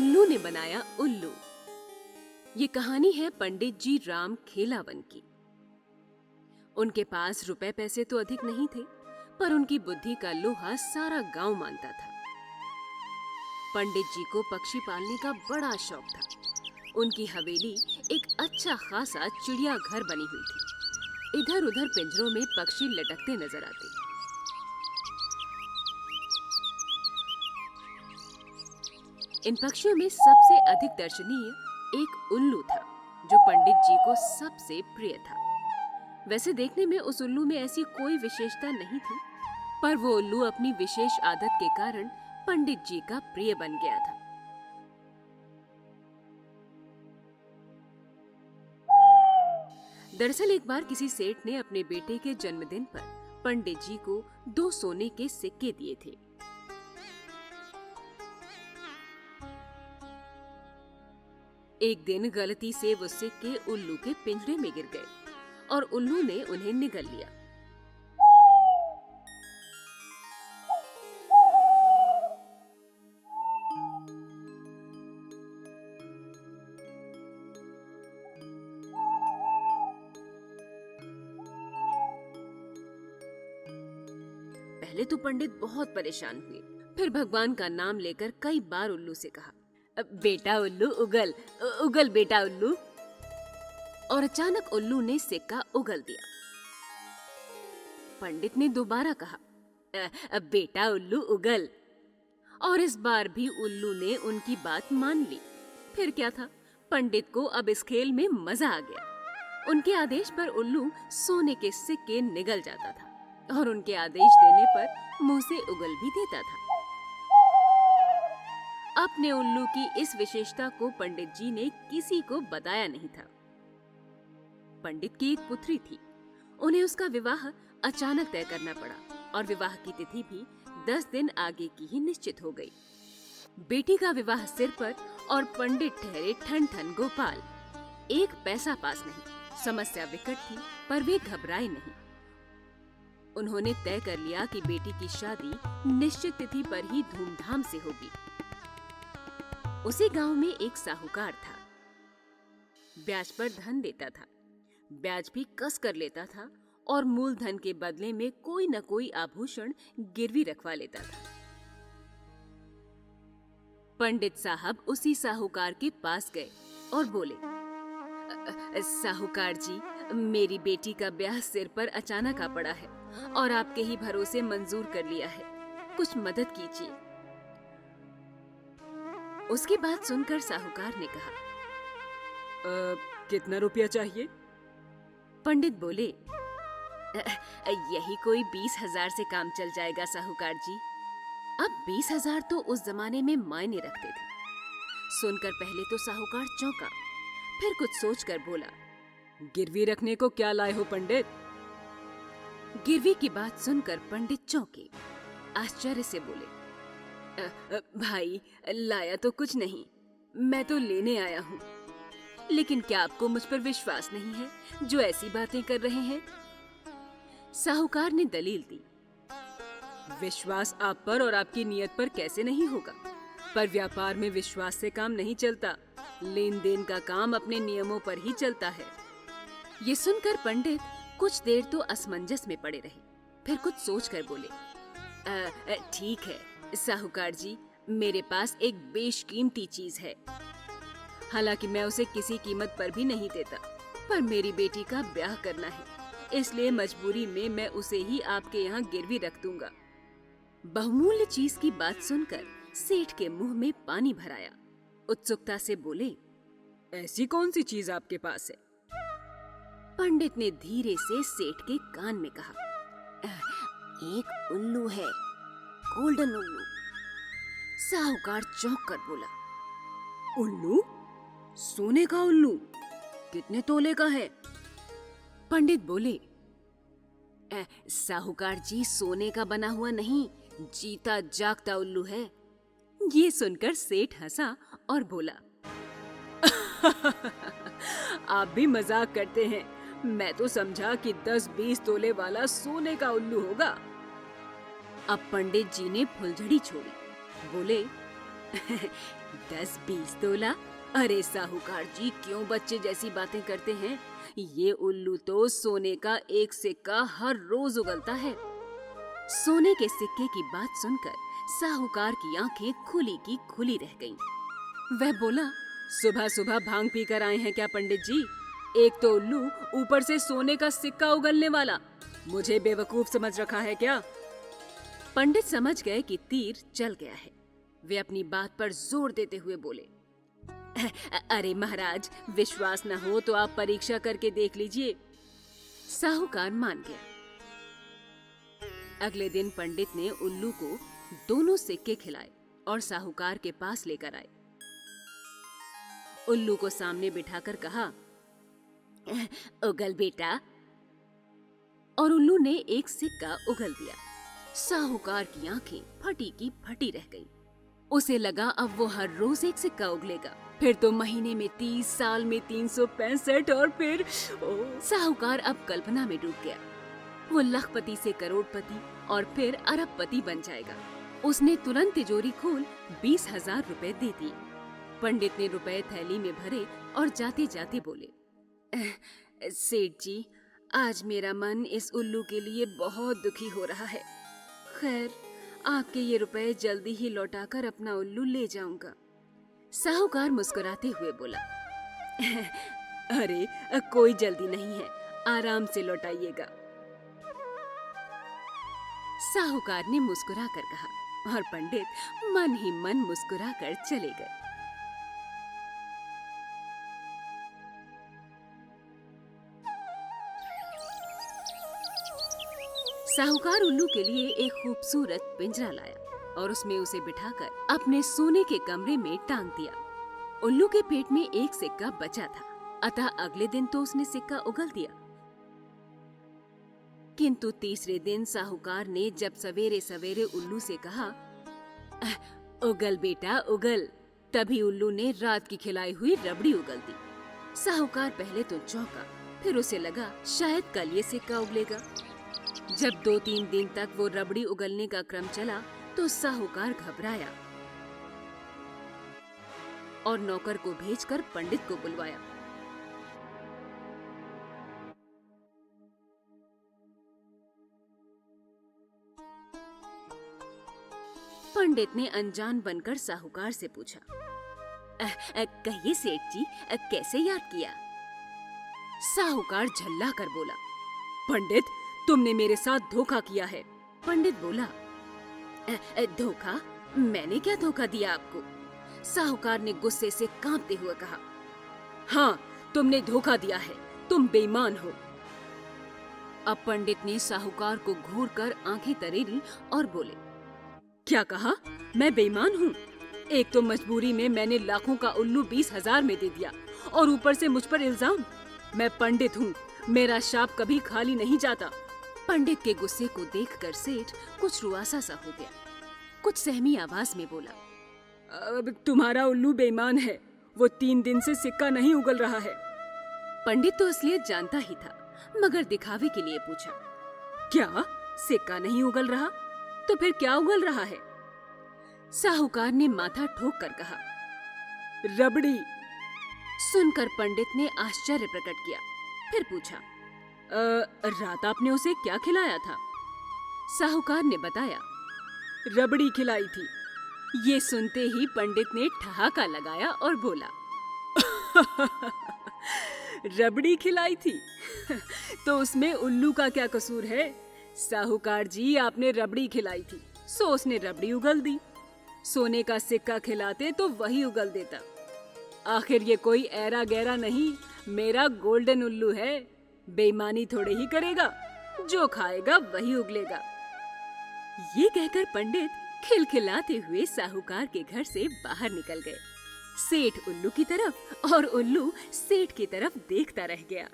उल्लू ने बनाया उल्लू। ये कहानी है पंडित जी राम खेलावन की। उनके पास रुपए पैसे तो अधिक नहीं थे, पर उनकी बुद्धि का लोहा सारा गांव मानता था। पंडित जी को पक्षी पालने का बड़ा शौक था। उनकी हवेली एक अच्छा खासा चिड़ियाघर बनी हुई थी। इधर उधर पिंजरों में पक्षी लटकते नजर आते। इन पक्षियों में सबसे अधिक दर्शनीय एक उल्लू था, जो पंडित जी को सबसे प्रिय था। वैसे देखने में उस उल्लू में ऐसी कोई विशेषता नहीं थी, पर वो उल्लू अपनी विशेष आदत के कारण पंडित जी का प्रिय बन गया था। दरअसल एक बार किसी सेठ ने अपने बेटे के जन्मदिन पर पंडित जी को 2 सोने के सिक्के दिए थे। एक दिन गलती से वो सिक्के उल्लू के पिंजरे में गिर गए और उल्लू ने उन्हें निगल लिया। पहले तो पंडित बहुत परेशान हुए, फिर भगवान का नाम लेकर कई बार उल्लू से कहा, बेटा उल्लू उगल, उगल बेटा उल्लू। और अचानक उल्लू ने सिक्का उगल दिया। पंडित ने दोबारा कहा, बेटा उल्लू उगल। और इस बार भी उल्लू ने उनकी बात मान ली। फिर क्या था, पंडित को अब इस खेल में मजा आ गया। उनके आदेश पर उल्लू सोने के सिक्के निगल जाता था और उनके आदेश देने पर मुंह से उगल भी देता था। अपने उल्लू की इस विशेषता को पंडित जी ने किसी को बताया नहीं था। पंडित की एक पुत्री थी। उन्हें उसका विवाह अचानक तय करना पड़ा और विवाह की तिथि भी 10 दिन आगे की ही निश्चित हो गई। बेटी का विवाह सिर पर और पंडित ठहरे ठन ठन गोपाल। एक पैसा पास नहीं। समस्या विकट थी, पर वे घबराए नहीं। उन्होंने तय कर लिया कि बेटी की शादी निश्चित तिथि पर ही धूमधाम से होगी। उसी गांव में एक साहूकार था। ब्याज पर धन देता था, ब्याज भी कस कर लेता था और मूलधन के बदले में कोई न कोई आभूषण गिरवी रखवा लेता था। पंडित साहब उसी साहूकार के पास गए और बोले, साहूकार जी, मेरी बेटी का ब्याह सिर पर अचानक आ पड़ा है और आपके ही भरोसे मंजूर कर लिया है। कुछ मदद कीजिए। उसकी बात सुनकर साहूकार ने कहा, कितना रुपया चाहिए? पंडित बोले, यही कोई 20,000 से काम चल जाएगा साहूकार जी। अब 20,000 तो उस जमाने में मायने रखते थे। सुनकर पहले तो साहूकार चौंका, फिर कुछ सोचकर बोला, गिरवी रखने को क्या लाए हो पंडित? गिरवी की बात सुनकर पंडित चौंके, आश्चर्य से बोले, भाई, लाया तो कुछ नहीं, मैं तो लेने आया हूँ। लेकिन क्या आपको मुझ पर विश्वास नहीं है जो ऐसी बातें कर रहे हैं? साहूकार ने दलील दी, विश्वास आप पर और आपकी नियत पर कैसे नहीं होगा, पर व्यापार में विश्वास से काम नहीं चलता। लेन देन का काम अपने नियमों पर ही चलता है। ये सुनकर पंडित कुछ देर तो असमंजस में पड़े रहे, फिर कुछ सोचकर बोले, ठीक है साहूकार जी, मेरे पास एक बेशकीमती चीज है। हालांकि मैं उसे किसी कीमत पर भी नहीं देता, पर मेरी बेटी का ब्याह करना है, इसलिए मजबूरी में मैं उसे ही आपके यहाँ गिरवी रख दूंगा। बहुमूल्य चीज की बात सुनकर सेठ के मुंह में पानी भर आया। उत्सुकता से बोले, ऐसी कौन सी चीज आपके पास है? पंडित ने धीरे से सेठ के कान में कहा, एक उल्लू है, गोल्डन उल्लू। साहूकार चौंक कर बोला, उल्लू? सोने का उल्लू? कितने तोले का है? पंडित बोले, साहूकार जी, सोने का बना हुआ नहीं, जीता जागता उल्लू है। ये सुनकर सेठ हंसा और बोला, आप भी मजाक करते हैं। मैं तो समझा कि 10-20 तोले वाला सोने का उल्लू होगा। अब पंडित जी ने फुलझड़ी छोड़ी, बोले, 10-20 तोला? अरे साहूकार जी, क्यों बच्चे जैसी बातें करते हैं? ये उल्लू तो सोने का एक सिक्का हर रोज उगलता है। सोने के सिक्के की बात सुनकर साहूकार की आंखें खुली की खुली रह गईं। वह बोला, सुबह सुबह भांग पीकर आए हैं क्या पंडित जी? एक तो उल्लू, ऊपर से सोने का सिक्का उगलने वाला। मुझे बेवकूफ समझ रखा है क्या? पंडित समझ गए कि तीर चल गया है। वे अपनी बात पर जोर देते हुए बोले, अरे महाराज, विश्वास न हो तो आप परीक्षा करके देख लीजिए। साहूकार मान गया। अगले दिन पंडित ने उल्लू को दोनों सिक्के खिलाए और साहूकार के पास लेकर आए। उल्लू को सामने बिठाकर कहा, उगल बेटा। और उल्लू ने एक सिक्का उगल दिया। साहूकार की आंखें फटी की फटी रह गईं। उसे लगा अब वो हर रोज एक सिक्का उगलेगा, फिर तो महीने में 30, साल में 365 और फिर साहूकार अब कल्पना में डूब गया। वो लखपति से करोड़पति और फिर अरबपति बन जाएगा। उसने तुरंत तिजोरी खोल 20,000 रुपए दे दिए। पंडित ने रुपए थैली में भरे और जाते जाते बोले, सेठ जी, आज मेरा मन इस उल्लू के लिए बहुत दुखी हो रहा है। खैर, आपके ये रुपए जल्दी ही लौटाकर अपना उल्लू ले जाऊंगा। साहूकार मुस्कुराते हुए बोला, अरे कोई जल्दी नहीं है, आराम से लौटाइएगा। साहूकार ने मुस्कुरा कर कहा और पंडित मन ही मन मुस्कुरा कर चले गए। साहूकार उल्लू के लिए एक खूबसूरत पिंजरा लाया और उसमें उसे बिठाकर अपने सोने के कमरे में टांग दिया। उल्लू के पेट में एक सिक्का बचा था, अतः अगले दिन तो उसने सिक्का उगल दिया। किंतु तीसरे दिन साहूकार ने जब सवेरे सवेरे उल्लू से कहा, उगल बेटा उगल, तभी उल्लू ने रात की खिलाई हुई रबड़ी उगल दी। साहूकार पहले तो चौंका, फिर उसे लगा शायद कल ये सिक्का उगलेगा। जब 2-3 दिन तक वो रबड़ी उगलने का क्रम चला तो साहूकार घबराया और नौकर को भेजकर पंडित को बुलवाया। पंडित ने अनजान बनकर साहूकार से पूछा, कहिए सेठ जी, कैसे याद किया? साहूकार झल्ला कर बोला, पंडित, तुमने मेरे साथ धोखा किया है। पंडित बोला, धोखा? मैंने क्या धोखा दिया आपको? साहूकार ने गुस्से से कांपते हुए कहा, हाँ, तुमने धोखा दिया है, तुम बेईमान हो। अब पंडित ने साहूकार को घूरकर आंखें तरेरी और बोले, क्या कहा? मैं बेईमान हूँ? एक तो मजबूरी में मैंने लाखों का उल्लू 20,000 में दे दिया और ऊपर से मुझ पर इल्जाम। मैं पंडित हूँ, मेरा शाप कभी खाली नहीं जाता। पंडित के गुस्से को देखकर सेठ कुछ रुआसा सा हो गया। कुछ सहमी आवाज में बोला, अब तुम्हारा उल्लू बेईमान है, वो 3 दिन से सिक्का नहीं उगल रहा है। पंडित तो असलियत जानता ही था, मगर दिखावे के लिए पूछा, क्या सिक्का नहीं उगल रहा? तो फिर क्या उगल रहा है? साहूकार ने माथा ठोक कर कहा, रबड़ी। सुनकर पंडित ने आश्चर्य प्रकट किया, फिर पूछा, रात आपने उसे क्या खिलाया था? साहूकार ने बताया, रबड़ी खिलाई थी। ये सुनते ही पंडित ने ठहाका लगाया और बोला, रबड़ी खिलाई थी? तो उसमें उल्लू का क्या कसूर है? साहूकार जी, आपने रबड़ी खिलाई थी, सो उसने रबड़ी उगल दी। सोने का सिक्का खिलाते तो वही उगल देता। आखिर ये कोई ऐरा गैरा नहीं, मेरा गोल्डन उल्लू है। बेईमानी थोड़े ही करेगा, जो खाएगा वही उगलेगा। ये कहकर पंडित खिलखिलाते हुए साहूकार के घर से बाहर निकल गए। सेठ उल्लू की तरफ और उल्लू सेठ की तरफ देखता रह गया।